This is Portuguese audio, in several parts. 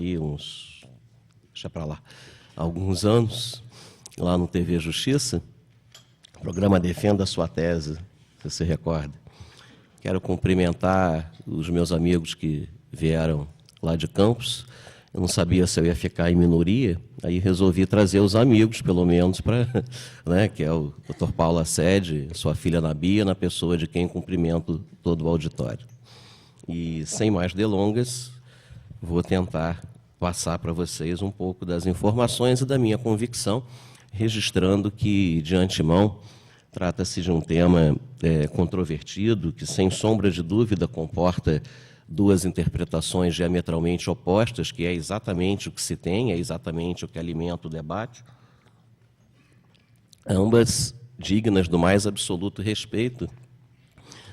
aí deixa para lá, alguns anos, lá no TV Justiça, o programa Defenda a Sua Tese, se você recorda. Quero cumprimentar os meus amigos que vieram lá de Campos. Eu não sabia se eu ia ficar em minoria, aí resolvi trazer os amigos, pelo menos, para, né, que é o Dr. Paulo Assede, sua filha Nabia, na pessoa de quem cumprimento todo o auditório. E, sem mais delongas, vou tentar passar para vocês um pouco das informações e da minha convicção, registrando que, de antemão, trata-se de um tema controvertido, que, sem sombra de dúvida, comporta duas interpretações diametralmente opostas, que é exatamente o que se tem, é exatamente o que alimenta o debate, ambas dignas do mais absoluto respeito,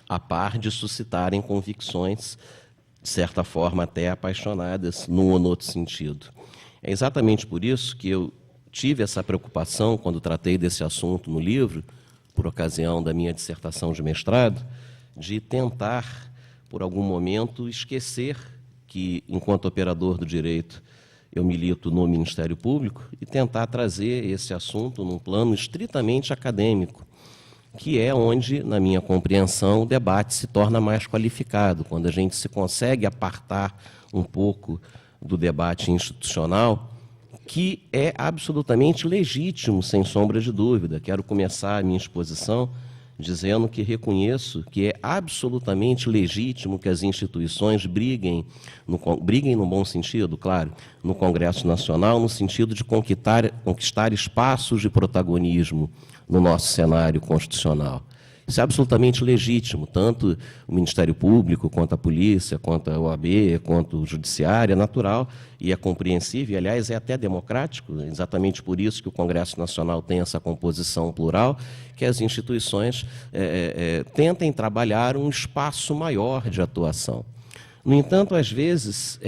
a par de suscitarem convicções, de certa forma até apaixonadas, num ou no outro sentido. É exatamente por isso que eu tive essa preocupação, quando tratei desse assunto no livro, por ocasião da minha dissertação de mestrado, de tentar, por algum momento, esquecer que, enquanto operador do direito, eu milito no Ministério Público e tentar trazer esse assunto num plano estritamente acadêmico, que é onde, na minha compreensão, o debate se torna mais qualificado, quando a gente se consegue apartar um pouco do debate institucional, que é absolutamente legítimo, sem sombra de dúvida. Quero começar a minha exposição dizendo que reconheço que é absolutamente legítimo que as instituições briguem no bom sentido, claro, no Congresso Nacional, no sentido de conquistar espaços de protagonismo no nosso cenário constitucional. Isso é absolutamente legítimo, tanto o Ministério Público, quanto a Polícia, quanto a OAB, quanto o Judiciário, é natural e é compreensível, e, aliás, é até democrático, exatamente por isso que o Congresso Nacional tem essa composição plural, que as instituições tentem trabalhar um espaço maior de atuação. No entanto, às vezes,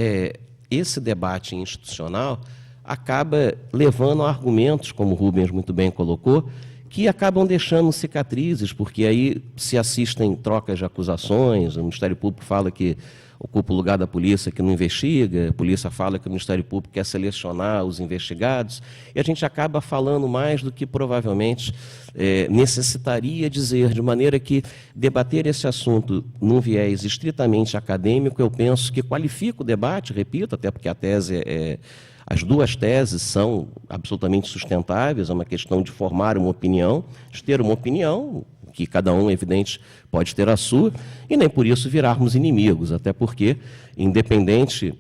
esse debate institucional acaba levando a argumentos, como o Rubens muito bem colocou, que acabam deixando cicatrizes, porque aí se assistem trocas de acusações, o Ministério Público fala que ocupa o lugar da polícia que não investiga, a polícia fala que o Ministério Público quer selecionar os investigados, e a gente acaba falando mais do que provavelmente necessitaria dizer, de maneira que debater esse assunto num viés estritamente acadêmico, eu penso que qualifica o debate, repito, até porque a tese as duas teses são absolutamente sustentáveis, é uma questão de formar uma opinião, de ter uma opinião, que cada um, evidente, pode ter a sua, e nem por isso virarmos inimigos, até porque, independente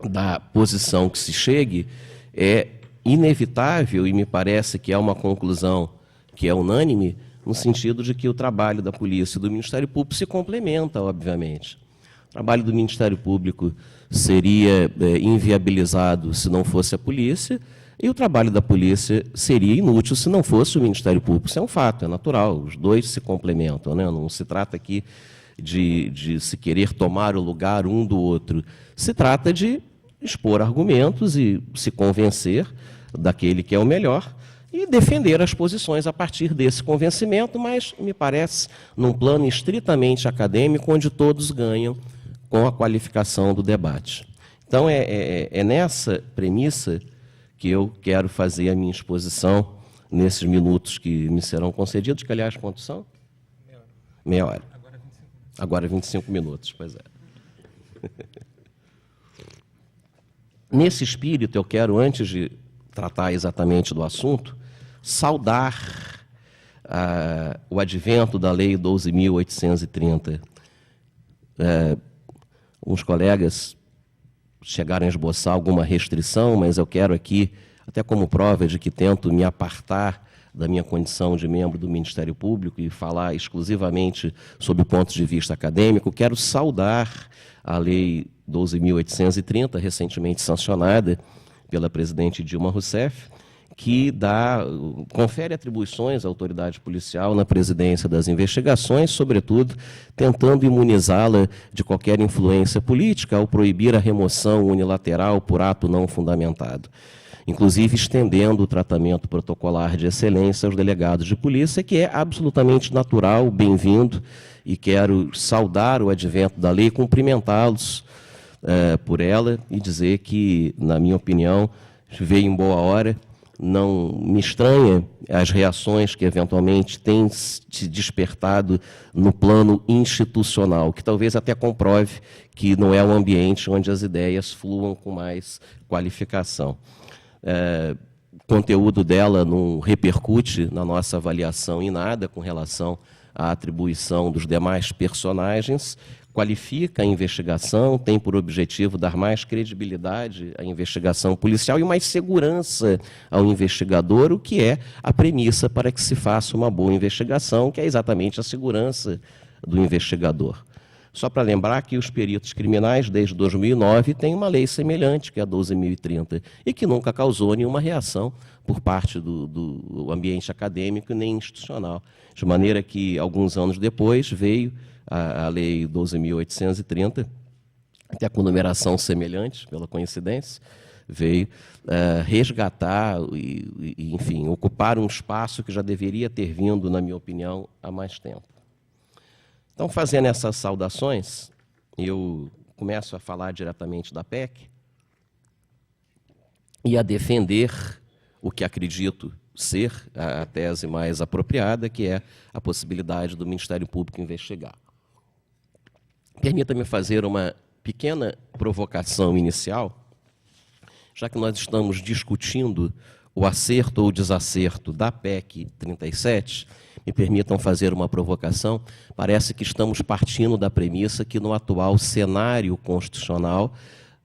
da posição que se chegue, é inevitável, e me parece que é uma conclusão que é unânime, no sentido de que o trabalho da polícia e do Ministério Público se complementa, obviamente. O trabalho do Ministério Público seria inviabilizado se não fosse a polícia, e o trabalho da polícia seria inútil se não fosse o Ministério Público. Isso é um fato, é natural, os dois se complementam, né? Não se trata aqui de se querer tomar o lugar um do outro, se trata de expor argumentos e se convencer daquele que é o melhor e defender as posições a partir desse convencimento, mas, me parece, num plano estritamente acadêmico, onde todos ganham com a qualificação do debate. Então, é nessa premissa que eu quero fazer a minha exposição nesses minutos que me serão concedidos, que, aliás, quantos são? Meia hora. Agora 25 minutos, pois é. Nesse espírito, eu quero, antes de tratar exatamente do assunto, saudar o advento da Lei 12.830. Uns colegas chegaram a esboçar alguma restrição, mas eu quero aqui, até como prova de que tento me apartar da minha condição de membro do Ministério Público e falar exclusivamente sob o ponto de vista acadêmico, quero saudar a Lei 12.830, recentemente sancionada pela presidente Dilma Rousseff, que confere atribuições à autoridade policial na presidência das investigações, sobretudo tentando imunizá-la de qualquer influência política ao proibir a remoção unilateral por ato não fundamentado, inclusive estendendo o tratamento protocolar de excelência aos delegados de polícia, que é absolutamente natural, bem-vindo, e quero saudar o advento da lei e cumprimentá-los por ela e dizer que, na minha opinião, veio em boa hora. Não me estranha as reações que, eventualmente, têm se despertado no plano institucional, que talvez até comprove que não é um ambiente onde as ideias fluam com mais qualificação. O conteúdo dela não repercute na nossa avaliação em nada com relação à atribuição dos demais personagens, qualifica a investigação, tem por objetivo dar mais credibilidade à investigação policial e mais segurança ao investigador, o que é a premissa para que se faça uma boa investigação, que é exatamente a segurança do investigador. Só para lembrar que os peritos criminais, desde 2009, têm uma lei semelhante, que é a 12.030, e que nunca causou nenhuma reação por parte do ambiente acadêmico nem institucional. De maneira que, alguns anos depois, veio a Lei 12.830, até com numeração semelhante, pela coincidência, veio resgatar e, enfim, ocupar um espaço que já deveria ter vindo, na minha opinião, há mais tempo. Então, fazendo essas saudações, eu começo a falar diretamente da PEC e a defender o que acredito ser a tese mais apropriada, que é a possibilidade do Ministério Público investigar. Permita-me fazer uma pequena provocação inicial, já que nós estamos discutindo o acerto ou desacerto da PEC 37, me permitam fazer uma provocação. Parece que estamos partindo da premissa que no atual cenário constitucional,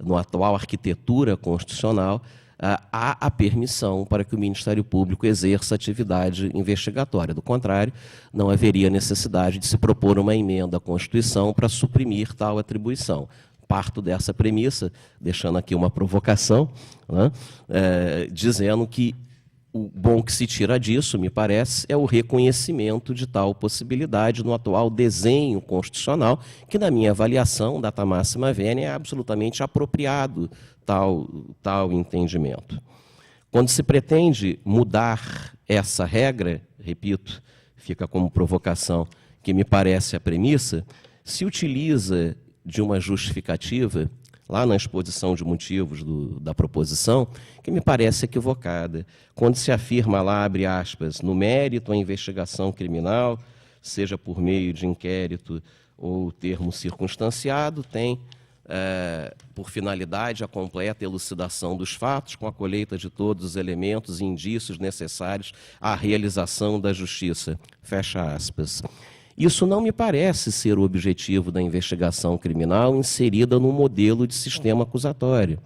no atual arquitetura constitucional, há a permissão para que o Ministério Público exerça atividade investigatória. Do contrário, não haveria necessidade de se propor uma emenda à Constituição para suprimir tal atribuição. Parto dessa premissa, deixando aqui uma provocação, né, dizendo que o bom que se tira disso, me parece, é o reconhecimento de tal possibilidade no atual desenho constitucional, que, na minha avaliação, data máxima vênia, é absolutamente apropriado tal entendimento. Quando se pretende mudar essa regra, repito, fica como provocação, que me parece a premissa, se utiliza de uma justificativa, lá na exposição de motivos da proposição, que me parece equivocada. Quando se afirma lá, abre aspas, no mérito à investigação criminal, seja por meio de inquérito ou termo circunstanciado, tem por finalidade a completa elucidação dos fatos, com a colheita de todos os elementos e indícios necessários à realização da justiça. Fecha aspas. Isso não me parece ser o objetivo da investigação criminal inserida no modelo de sistema acusatório.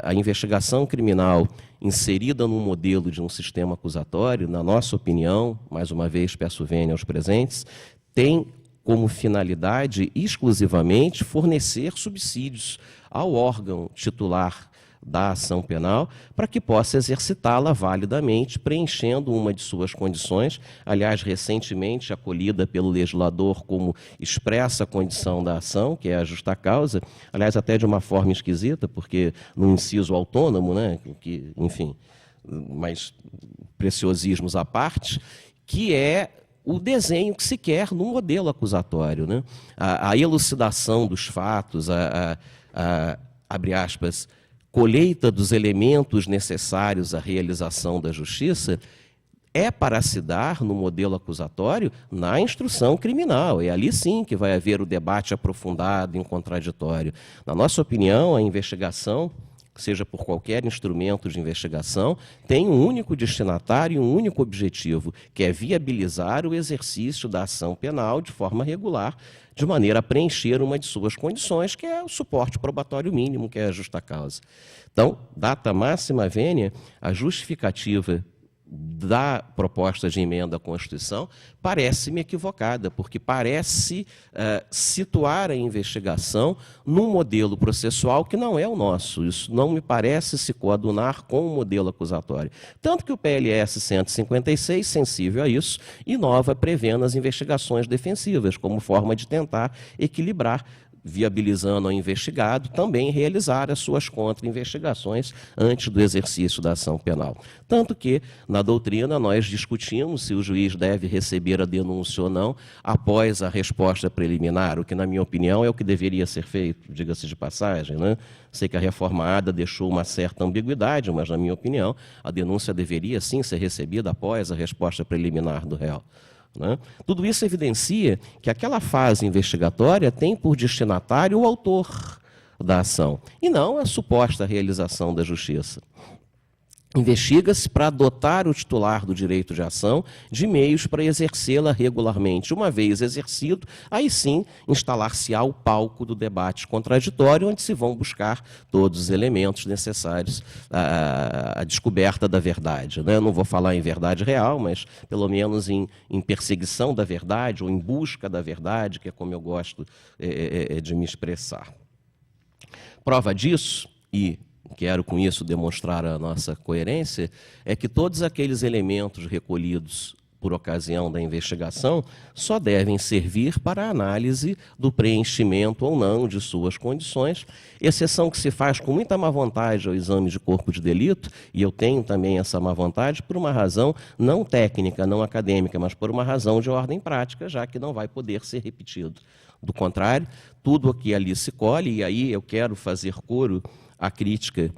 A investigação criminal inserida no modelo de um sistema acusatório, na nossa opinião, mais uma vez peço vênia aos presentes, tem como finalidade exclusivamente fornecer subsídios ao órgão titular da ação penal para que possa exercitá-la validamente, preenchendo uma de suas condições, aliás, recentemente acolhida pelo legislador como expressa condição da ação, que é a justa causa, aliás, até de uma forma esquisita, porque no inciso autônomo, né, que, enfim, mas preciosismos à parte, que é o desenho que se quer no modelo acusatório, né? A elucidação dos fatos, abre aspas, colheita dos elementos necessários à realização da justiça é para se dar no modelo acusatório na instrução criminal. É ali sim que vai haver o debate aprofundado em contraditório. Na nossa opinião, a investigação, seja por qualquer instrumento de investigação, tem um único destinatário e um único objetivo, que é viabilizar o exercício da ação penal de forma regular, de maneira a preencher uma de suas condições, que é o suporte probatório mínimo, que é a justa causa. Então, data máxima vênia, a justificativa da proposta de emenda à Constituição parece-me equivocada, porque parece situar a investigação num modelo processual que não é o nosso. Isso não me parece se coadunar com o modelo acusatório. Tanto que o PLS 156, sensível a isso, inova prevendo as investigações defensivas, como forma de tentar equilibrar viabilizando ao investigado também realizar as suas contra-investigações antes do exercício da ação penal. Tanto que, na doutrina, nós discutimos se o juiz deve receber a denúncia ou não após a resposta preliminar, o que, na minha opinião, é o que deveria ser feito, diga-se de passagem, né? Sei que a reformada deixou uma certa ambiguidade, mas, na minha opinião, a denúncia deveria, sim, ser recebida após a resposta preliminar do réu. Né? Tudo isso evidencia que aquela fase investigatória tem por destinatário o autor da ação, e não a suposta realização da justiça. Investiga-se para dotar o titular do direito de ação de meios para exercê-la regularmente. Uma vez exercido, aí sim instalar-se-á o palco do debate contraditório, onde se vão buscar todos os elementos necessários à descoberta da verdade. Né? Eu não vou falar em verdade real, mas pelo menos em perseguição da verdade ou em busca da verdade, que é como eu gosto de me expressar. Prova disso, e quero com isso demonstrar a nossa coerência, é que todos aqueles elementos recolhidos por ocasião da investigação só devem servir para a análise do preenchimento ou não de suas condições, exceção que se faz com muita má vontade ao exame de corpo de delito, e eu tenho também essa má vontade por uma razão não técnica, não acadêmica, mas por uma razão de ordem prática, já que não vai poder ser repetido. Do contrário, tudo o que ali se colhe, e aí eu quero fazer coro à crítica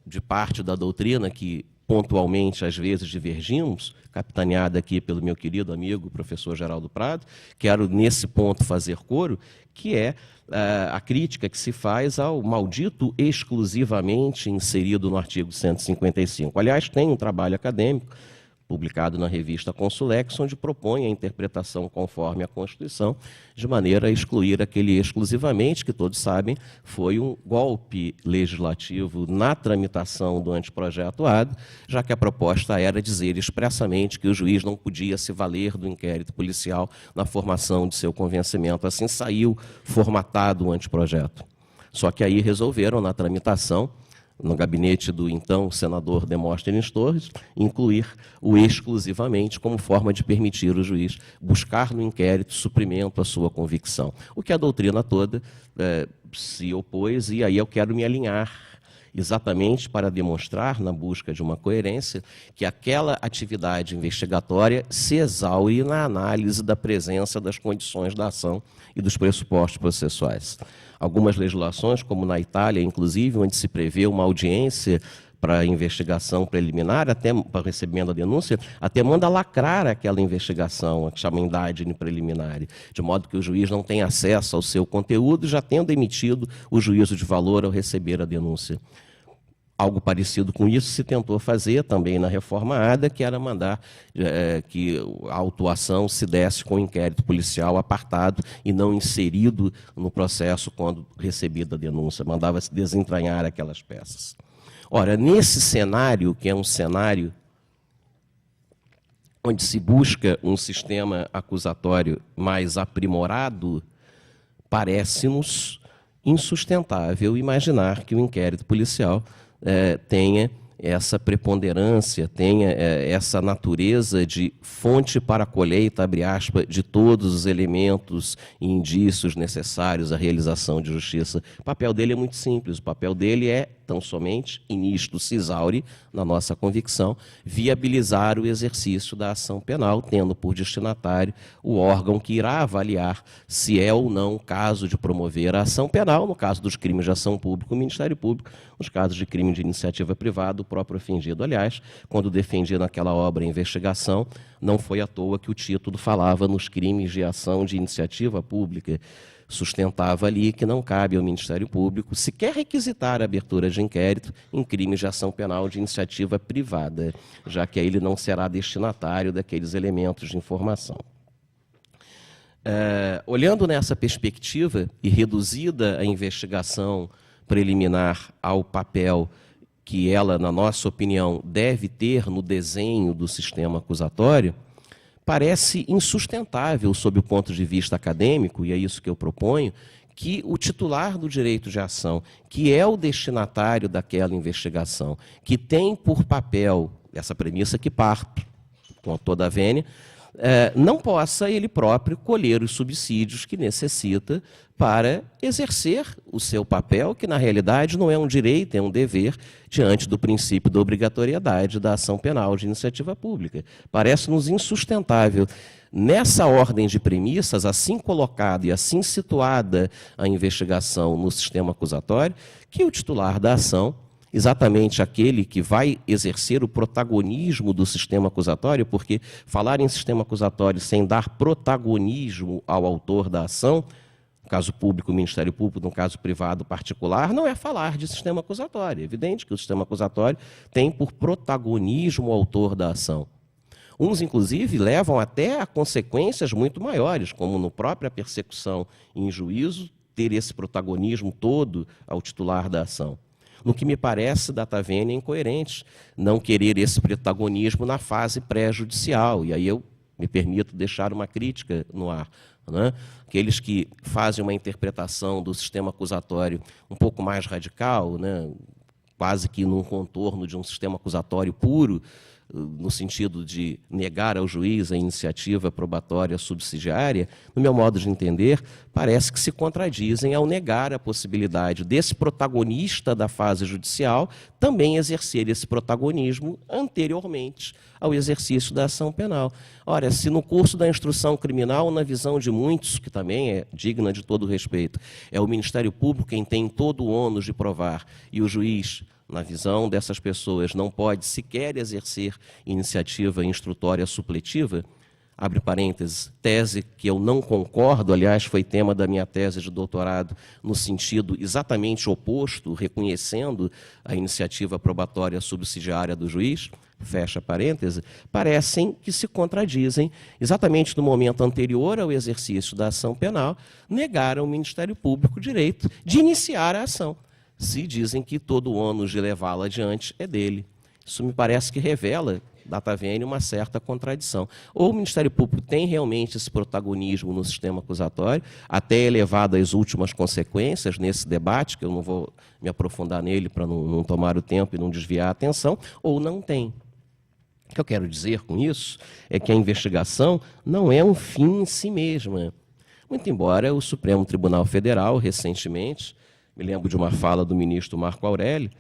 de parte da doutrina que pontualmente, às vezes, divergimos, capitaneada aqui pelo meu querido amigo, professor Geraldo Prado, quero, nesse ponto, fazer coro, que é a crítica que se faz ao maldito exclusivamente inserido no artigo 155. Aliás, tem um trabalho acadêmico publicado na revista Consulex, onde propõe a interpretação conforme a Constituição, de maneira a excluir aquele exclusivamente, que todos sabem, foi um golpe legislativo na tramitação do anteprojeto AD, já que a proposta era dizer expressamente que o juiz não podia se valer do inquérito policial na formação de seu convencimento. Assim saiu formatado o anteprojeto. Só que aí resolveram, na tramitação, no gabinete do então senador Demóstenes Torres, incluir o exclusivamente como forma de permitir o juiz buscar no inquérito suprimento à sua convicção. O que a doutrina toda se opôs, e aí eu quero me alinhar exatamente para demonstrar, na busca de uma coerência, que aquela atividade investigatória se exaure na análise da presença das condições da ação e dos pressupostos processuais. Algumas legislações, como na Itália, inclusive, onde se prevê uma audiência para investigação preliminar, até para recebimento da denúncia, até manda lacrar aquela investigação, que chama indagine preliminar, de modo que o juiz não tem acesso ao seu conteúdo, já tendo emitido o juízo de valor ao receber a denúncia. Algo parecido com isso se tentou fazer também na reforma ADA, que era mandar que a autuação se desse com o inquérito policial apartado e não inserido no processo quando recebida a denúncia, mandava-se desentranhar aquelas peças. Ora, nesse cenário, que é um cenário onde se busca um sistema acusatório mais aprimorado, parece-nos insustentável imaginar que o inquérito policial tenha essa preponderância, tenha essa natureza de fonte para a colheita, abre aspas, de todos os elementos e indícios necessários à realização de justiça. O papel dele é muito simples, o papel dele é, tão somente, e nisto se exaure, na nossa convicção, viabilizar o exercício da ação penal, tendo por destinatário o órgão que irá avaliar se é ou não caso de promover a ação penal, no caso dos crimes de ação pública, o Ministério Público, nos casos de crime de iniciativa privada, o próprio ofendido. Aliás, quando defendia naquela obra a investigação, não foi à toa que o título falava nos crimes de ação de iniciativa pública, sustentava ali que não cabe ao Ministério Público sequer requisitar a abertura de inquérito em crimes de ação penal de iniciativa privada, já que aí ele não será destinatário daqueles elementos de informação. Olhando nessa perspectiva e reduzida a investigação preliminar ao papel que ela, na nossa opinião, deve ter no desenho do sistema acusatório, parece insustentável, sob o ponto de vista acadêmico, e é isso que eu proponho, que o titular do direito de ação, que é o destinatário daquela investigação, que tem por papel, essa premissa que parto, com toda a vênia, não possa ele próprio colher os subsídios que necessita para exercer o seu papel, que na realidade não é um direito, é um dever, diante do princípio da obrigatoriedade da ação penal de iniciativa pública. Parece-nos insustentável. Nessa ordem de premissas, assim colocada e assim situada a investigação no sistema acusatório, que o titular da ação, exatamente aquele que vai exercer o protagonismo do sistema acusatório, porque falar em sistema acusatório sem dar protagonismo ao autor da ação, no caso público, o Ministério Público, no caso privado, particular, não é falar de sistema acusatório. É evidente que o sistema acusatório tem por protagonismo o autor da ação. Uns, inclusive, levam até a consequências muito maiores, como na própria persecução em juízo, ter esse protagonismo todo ao titular da ação. No que me parece, data vênia, é incoerente não querer esse protagonismo na fase pré-judicial. E aí eu me permito deixar uma crítica no ar. Né? Aqueles que fazem uma interpretação do sistema acusatório um pouco mais radical, né? Quase que num contorno de um sistema acusatório puro, no sentido de negar ao juiz a iniciativa probatória subsidiária, no meu modo de entender, parece que se contradizem ao negar a possibilidade desse protagonista da fase judicial também exercer esse protagonismo anteriormente ao exercício da ação penal. Ora, se no curso da instrução criminal, na visão de muitos, que também é digna de todo respeito, é o Ministério Público quem tem todo o ônus de provar e o juiz, na visão dessas pessoas, não pode sequer exercer iniciativa instrutória supletiva, abre parênteses, tese que eu não concordo, aliás, foi tema da minha tese de doutorado, no sentido exatamente oposto, reconhecendo a iniciativa probatória subsidiária do juiz, fecha parêntese, parecem que se contradizem exatamente no momento anterior ao exercício da ação penal, negaram ao Ministério Público o direito de iniciar a ação, se dizem que todo o ônus de levá-la adiante é dele. Isso me parece que revela, data vênia, uma certa contradição. Ou o Ministério Público tem realmente esse protagonismo no sistema acusatório, até elevado às últimas consequências nesse debate, que eu não vou me aprofundar nele para não tomar o tempo e não desviar a atenção, ou não tem. O que eu quero dizer com isso é que a investigação não é um fim em si mesma. Muito embora o Supremo Tribunal Federal, recentemente, me lembro de uma fala do ministro Marco Aurélio,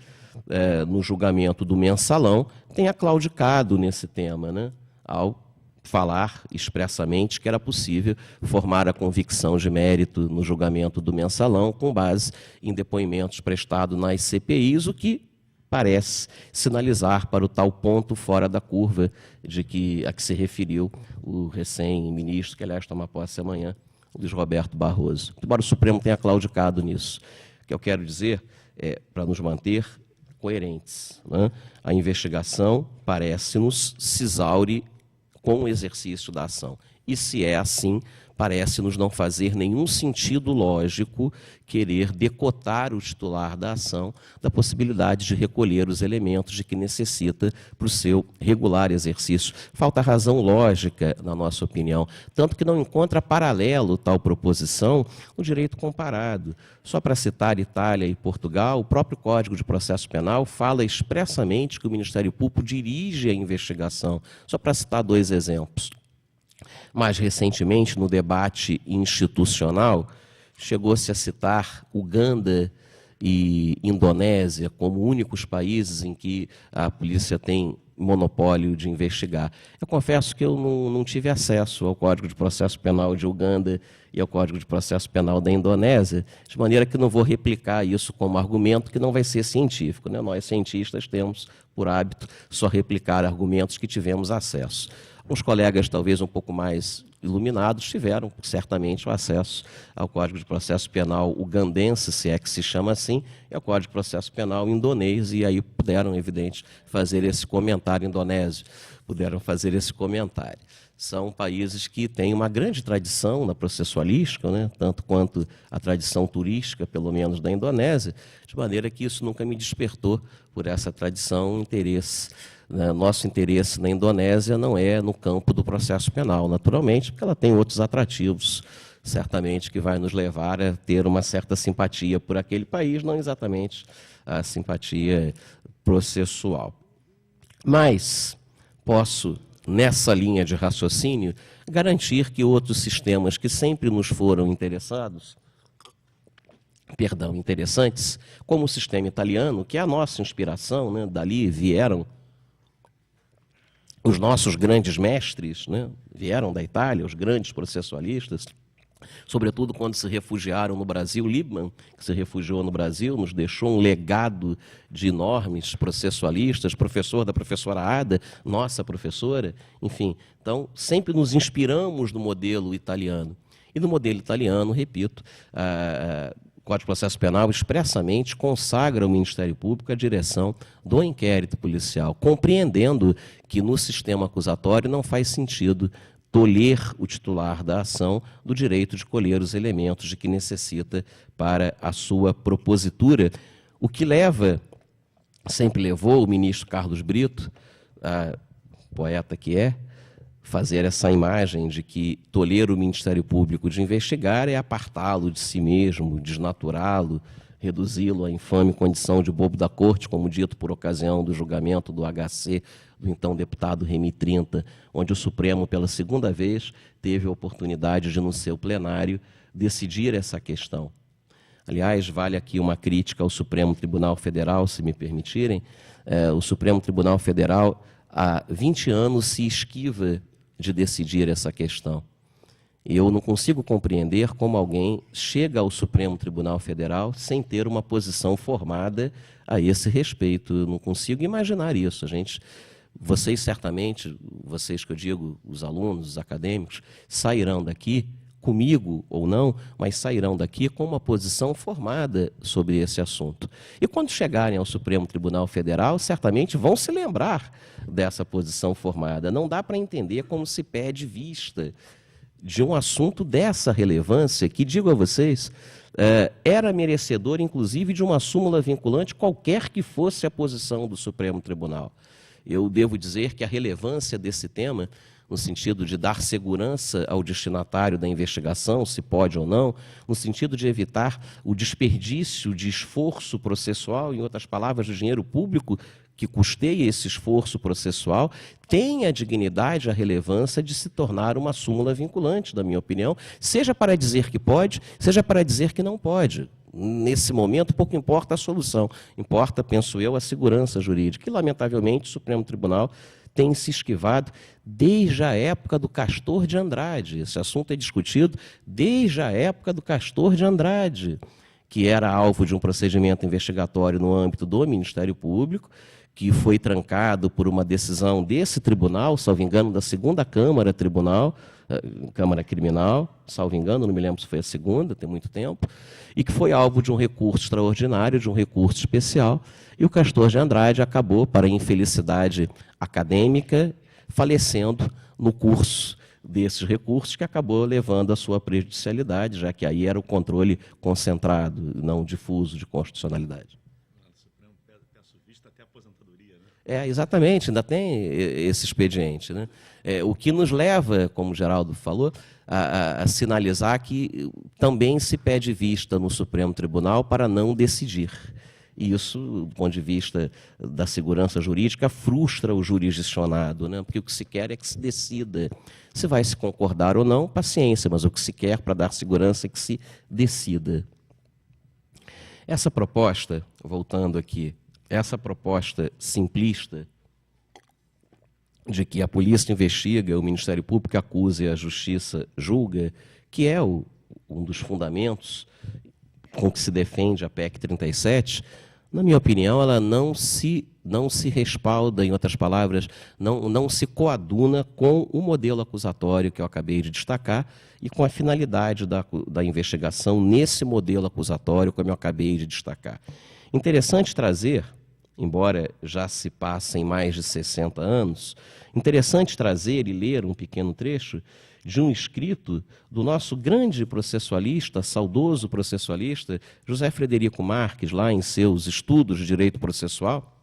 no julgamento do Mensalão, tenha claudicado nesse tema, né, ao falar expressamente que era possível formar a convicção de mérito no julgamento do Mensalão com base em depoimentos prestados nas CPIs, o que parece sinalizar para o tal ponto fora da curva a que se referiu o recém-ministro, que aliás toma posse amanhã, Luiz Roberto Barroso. Embora o Supremo tenha claudicado nisso. O que eu quero dizer é, para nos manter coerentes, né? A investigação parece-nos se exaure com o exercício da ação. E se é assim, parece-nos não fazer nenhum sentido lógico querer decotar o titular da ação da possibilidade de recolher os elementos de que necessita para o seu regular exercício. Falta razão lógica, na nossa opinião, tanto que não encontra paralelo tal proposição no direito comparado. Só para citar Itália e Portugal, o próprio Código de Processo Penal fala expressamente que o Ministério Público dirige a investigação. Só para citar dois exemplos. Mais recentemente, no debate institucional, chegou-se a citar Uganda e Indonésia como únicos países em que a polícia tem monopólio de investigar. Eu confesso que eu não tive acesso ao Código de Processo Penal de Uganda e ao Código de Processo Penal da Indonésia, de maneira que não vou replicar isso como argumento que não vai ser científico, né? Nós, cientistas, temos por hábito só replicar argumentos que tivemos acesso. Uns colegas, talvez um pouco mais iluminados, tiveram certamente o acesso ao Código de Processo Penal ugandense, se é que se chama assim, e ao Código de Processo Penal indonésio, e aí puderam, evidente, fazer esse comentário indonésio, puderam fazer esse comentário. São países que têm uma grande tradição na processualística, né, tanto quanto a tradição turística, pelo menos da Indonésia, de maneira que isso nunca me despertou por essa tradição interesse. Nosso interesse na Indonésia não é no campo do processo penal, naturalmente, porque ela tem outros atrativos, certamente, que vai nos levar a ter uma certa simpatia por aquele país, não exatamente a simpatia processual. Mas posso nessa linha de raciocínio, garantir que outros sistemas que sempre nos foram interessantes, como o sistema italiano, que é a nossa inspiração, né? Dali vieram os nossos grandes mestres, né? Vieram da Itália, os grandes processualistas, sobretudo quando se refugiaram no Brasil. Liebman, que se refugiou no Brasil, nos deixou um legado de enormes processualistas, professor da professora Ada, nossa professora, enfim. Então, sempre nos inspiramos no modelo italiano. E no modelo italiano, repito, o Código de Processo Penal expressamente consagra ao Ministério Público a direção do inquérito policial, compreendendo que no sistema acusatório não faz sentido tolher o titular da ação do direito de colher os elementos de que necessita para a sua propositura, o que sempre levou o ministro Carlos Brito, poeta que é, fazer essa imagem de que tolher o Ministério Público de investigar é apartá-lo de si mesmo, desnaturá-lo, reduzi-lo à infame condição de bobo da corte, como dito por ocasião do julgamento do HC, do então deputado Remy 30, onde o Supremo, pela segunda vez, teve a oportunidade de, no seu plenário, decidir essa questão. Aliás, vale aqui uma crítica ao Supremo Tribunal Federal, se me permitirem. O Supremo Tribunal Federal, há 20 anos, se esquiva de decidir essa questão. Eu não consigo compreender como alguém chega ao Supremo Tribunal Federal sem ter uma posição formada a esse respeito. Eu não consigo imaginar isso. Vocês certamente, vocês que eu digo, os alunos, os acadêmicos, sairão daqui, comigo ou não, mas sairão daqui com uma posição formada sobre esse assunto. E quando chegarem ao Supremo Tribunal Federal, certamente vão se lembrar dessa posição formada. Não dá para entender como se perde vista de um assunto dessa relevância, que, digo a vocês, era merecedor, inclusive, de uma súmula vinculante, qualquer que fosse a posição do Supremo Tribunal. Eu devo dizer que a relevância desse tema, no sentido de dar segurança ao destinatário da investigação, se pode ou não, no sentido de evitar o desperdício de esforço processual, em outras palavras, do dinheiro público que custeia esse esforço processual, tem a dignidade, a relevância de se tornar uma súmula vinculante, na minha opinião, seja para dizer que pode, seja para dizer que não pode. Nesse momento, pouco importa a solução, importa, penso eu, a segurança jurídica. E, lamentavelmente, o Supremo Tribunal tem se esquivado desde a época do Castor de Andrade. Esse assunto é discutido desde a época do Castor de Andrade, que era alvo de um procedimento investigatório no âmbito do Ministério Público, que foi trancado por uma decisão desse tribunal, salvo engano, da segunda Câmara Câmara Criminal, salvo engano, não me lembro se foi a segunda, tem muito tempo, e que foi alvo de um recurso extraordinário, de um recurso especial, e o Castor de Andrade acabou, para infelicidade acadêmica, falecendo no curso desses recursos, que acabou levando à sua prejudicialidade, já que aí era o controle concentrado, não difuso de constitucionalidade. Exatamente, ainda tem esse expediente, né? O que nos leva, como o Geraldo falou, a sinalizar que também se pede vista no Supremo Tribunal para não decidir. E isso, do ponto de vista da segurança jurídica, frustra o jurisdicionado, né? Porque o que se quer é que se decida. Se vai se concordar ou não, paciência, mas o que se quer para dar segurança é que se decida. Essa proposta, voltando aqui, essa proposta simplista de que a polícia investiga, o Ministério Público acusa e a Justiça julga, que é um dos fundamentos com que se defende a PEC 37, na minha opinião, ela não se respalda, em outras palavras, não se coaduna com o modelo acusatório que eu acabei de destacar e com a finalidade da investigação nesse modelo acusatório, como eu acabei de destacar. Interessante trazer, embora já se passem mais de 60 anos, interessante trazer e ler um pequeno trecho de um escrito do nosso grande processualista, saudoso processualista, José Frederico Marques, lá em seus estudos de direito processual,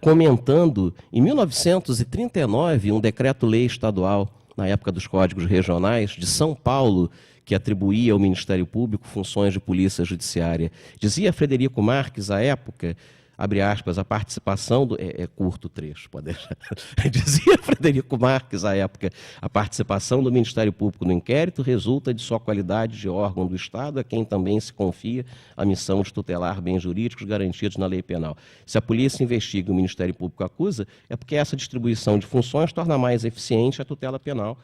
comentando, em 1939, um decreto-lei estadual, na época dos Códigos Regionais, de São Paulo, que atribuía ao Ministério Público funções de polícia judiciária. Dizia Frederico Marques, à época, abre aspas, a participação do... É curto o trecho, pode deixar. Dizia Frederico Marques, à época, a participação do Ministério Público no inquérito resulta de sua qualidade de órgão do Estado, a quem também se confia a missão de tutelar bens jurídicos garantidos na lei penal. Se a polícia investiga e o Ministério Público acusa, é porque essa distribuição de funções torna mais eficiente a tutela penal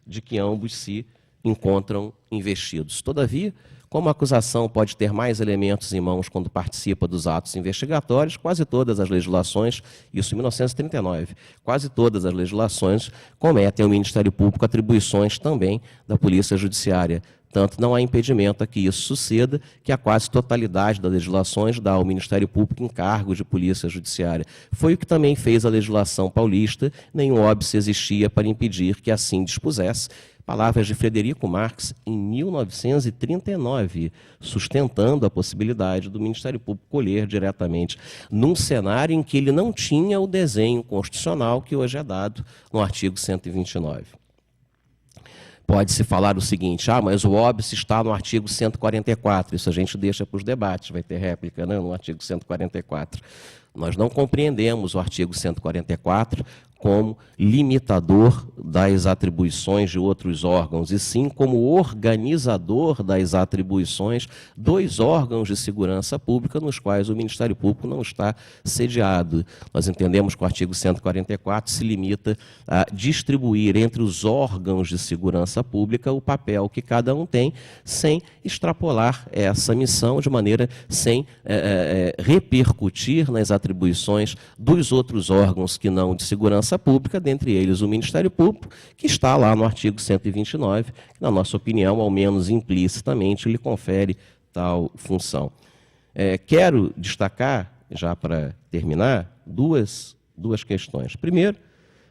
de que ambos se encontram investidos. Todavia, como a acusação pode ter mais elementos em mãos quando participa dos atos investigatórios, quase todas as legislações, isso em 1939, quase todas as legislações cometem ao Ministério Público atribuições também da Polícia Judiciária. Tanto não há impedimento a que isso suceda, que a quase totalidade das legislações dá ao Ministério Público encargos de Polícia Judiciária. Foi o que também fez a legislação paulista, nenhum óbice existia para impedir que assim dispusesse. Palavras de Frederico Marques, em 1939, sustentando a possibilidade do Ministério Público colher diretamente, num cenário em que ele não tinha o desenho constitucional que hoje é dado no artigo 129. Pode-se falar o seguinte, mas o óbice está no artigo 144, isso a gente deixa para os debates, vai ter réplica, né, no artigo 144. Nós não compreendemos o artigo 144 como limitador das atribuições de outros órgãos, e sim como organizador das atribuições dos órgãos de segurança pública nos quais o Ministério Público não está sediado. Nós entendemos que o artigo 144 se limita a distribuir entre os órgãos de segurança pública o papel que cada um tem, sem extrapolar essa missão de maneira sem repercutir nas atribuições dos outros órgãos que não de segurança pública, dentre eles o Ministério Público, que está lá no artigo 129, que, na nossa opinião, ao menos implicitamente, lhe confere tal função. Quero destacar, já para terminar, duas questões. Primeiro,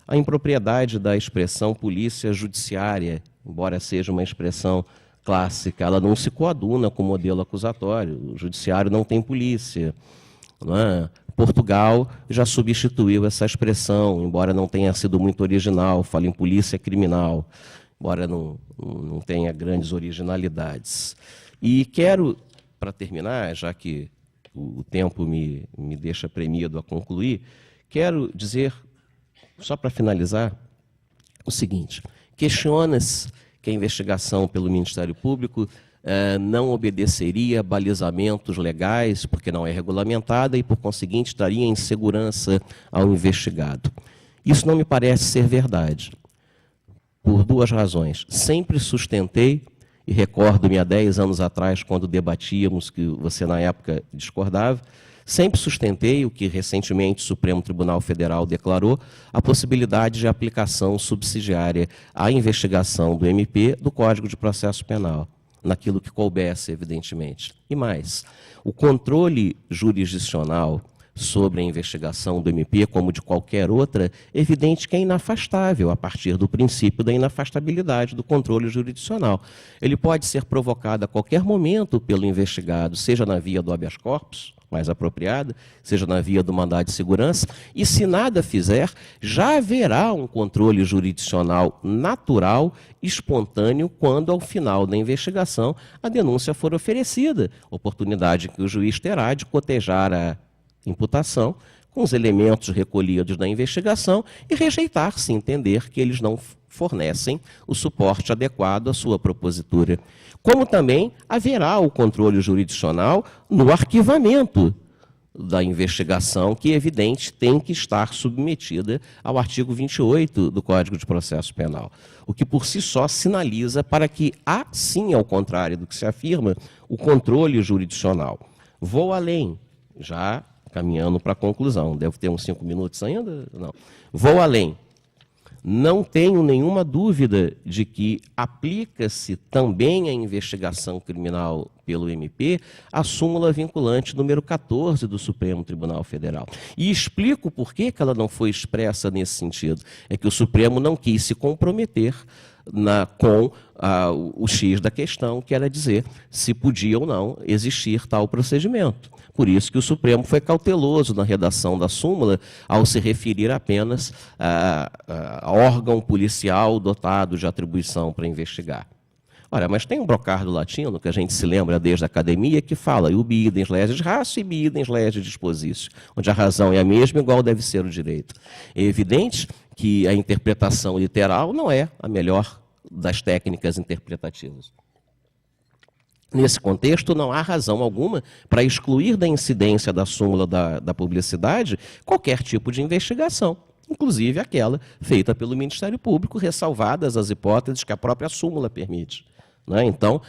a impropriedade da expressão polícia judiciária, embora seja uma expressão clássica, ela não se coaduna com o modelo acusatório. O judiciário não tem polícia, não é? Portugal já substituiu essa expressão, embora não tenha sido muito original, fala em polícia criminal, embora não tenha grandes originalidades. E quero, para terminar, já que o tempo me deixa premido a concluir, quero dizer, só para finalizar, o seguinte: questiona-se que a investigação pelo Ministério Público não obedeceria balizamentos legais, porque não é regulamentada e, por conseguinte, daria insegurança ao investigado. Isso não me parece ser verdade, por duas razões. Sempre sustentei, e recordo-me há 10 anos atrás, quando debatíamos, que você na época discordava, sempre sustentei o que recentemente o Supremo Tribunal Federal declarou, a possibilidade de aplicação subsidiária à investigação do MP do Código de Processo Penal, naquilo que coubesse, evidentemente. E mais, o controle jurisdicional sobre a investigação do MP, como de qualquer outra, é evidente que é inafastável a partir do princípio da inafastabilidade do controle jurisdicional. Ele pode ser provocado a qualquer momento pelo investigado, seja na via do habeas corpus, mais apropriada, seja na via do mandado de segurança, e se nada fizer, já haverá um controle jurisdicional natural, espontâneo, quando ao final da investigação a denúncia for oferecida, oportunidade que o juiz terá de cotejar a imputação com os elementos recolhidos na investigação e rejeitar, se entender que eles não fornecem o suporte adequado à sua propositura. Como também haverá o controle jurisdicional no arquivamento da investigação, que, é evidente, tem que estar submetida ao artigo 28 do Código de Processo Penal, o que por si só sinaliza para que há, sim, ao contrário do que se afirma, o controle jurisdicional. Vou além, já caminhando para a conclusão. Devo ter uns 5 minutos ainda? Não. Vou além. Não tenho nenhuma dúvida de que aplica-se também à investigação criminal pelo MP a súmula vinculante número 14 do Supremo Tribunal Federal. E explico por que ela não foi expressa nesse sentido. É que o Supremo não quis se comprometer com o X da questão, que era dizer se podia ou não existir tal procedimento. Por isso que o Supremo foi cauteloso na redação da súmula ao se referir apenas a órgão policial dotado de atribuição para investigar. Olha, mas tem um brocardo latino, que a gente se lembra desde a academia, que fala ubi idem leges ratio, ibi idem leges dispositio, onde a razão é a mesma, igual deve ser o direito. É evidente que a interpretação literal não é a melhor das técnicas interpretativas. Nesse contexto, não há razão alguma para excluir da incidência da súmula da publicidade qualquer tipo de investigação, inclusive aquela feita pelo Ministério Público, ressalvadas as hipóteses que a própria súmula permite. Né? Então,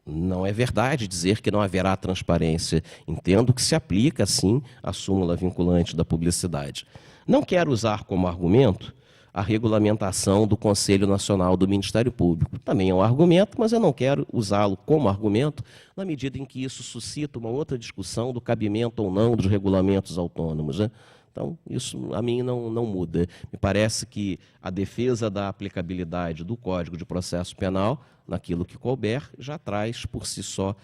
não é verdade dizer que não haverá transparência. Entendo que se aplica, sim, a súmula vinculante da publicidade. Não quero usar como argumento a regulamentação do Conselho Nacional do Ministério Público. Também é um argumento, mas eu não quero usá-lo como argumento, na medida em que isso suscita uma outra discussão do cabimento ou não dos regulamentos autônomos. Né? Então, isso a mim não muda. Me parece que a defesa da aplicabilidade do Código de Processo Penal, naquilo que couber, já traz por si só,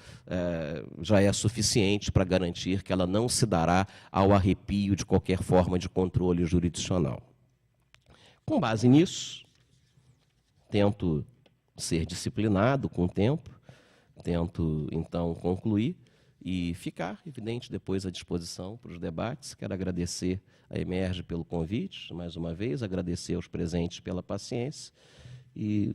já é suficiente para garantir que ela não se dará ao arrepio de qualquer forma de controle jurisdicional. Com base nisso, tento ser disciplinado com o tempo, tento, então, concluir e ficar, evidente, depois à disposição para os debates. Quero agradecer a Emerge pelo convite, mais uma vez, agradecer aos presentes pela paciência e,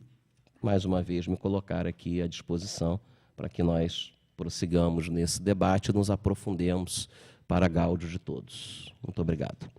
mais uma vez, me colocar aqui à disposição para que nós prossigamos nesse debate e nos aprofundemos para gáudio de todos. Muito obrigado.